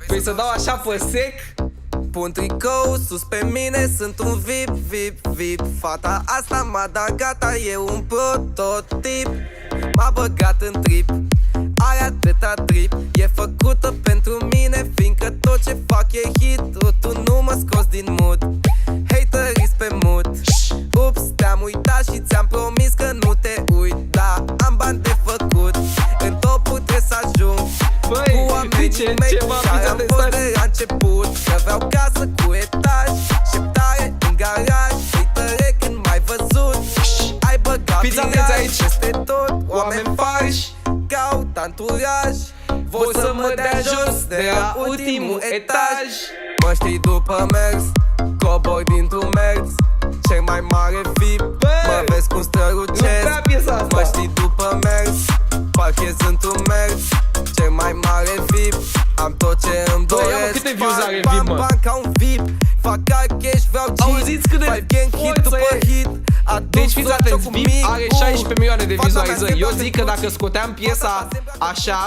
Păi să dau așa pe sec? Pun tricou sus pe mine, sunt un VIP, VIP, VIP. Fata asta m-a dat gata, e un prototip. M-a băgat în trip, are atâta trip. E făcută pentru mine, fiindcă tot ce fac e hit. Tu nu mă scoți din mood, haterii pe mood. Ups, te-am uitat și ți-am promis că nu te uit. Da, am bani de făcut, în topul trebuie să ajung. Băi, Cu oamenii mei cu care am fost de la început. Că vreau casă cu etaj, șeptare în garaj. Uităre când m-ai văzut, ai băgat Pizza viraj aici. peste tot, oameni fași caut anturaj. Vor să mă dea jos de la ultimul etaj. Mă știi după mers, cobor dintr-un mers. Cel mai mare VIP, mă vezi cum Nu strălucesc. prea piesa asta. Mă știi după mers, parchez într-un mers. Cel mai mare VIP, am tot ce îmi Bă, ia mă, doresc. câte views are Bam, VIP, mă? bam, ca un VIP, fac cash, vreau G. Auziți cât de Five gang hit forță după e? hit. Deci fiți atenți, VIP are 16 milioane de Fata mea vizualizări. Eu se zic că bate dacă scoteam piesa așa,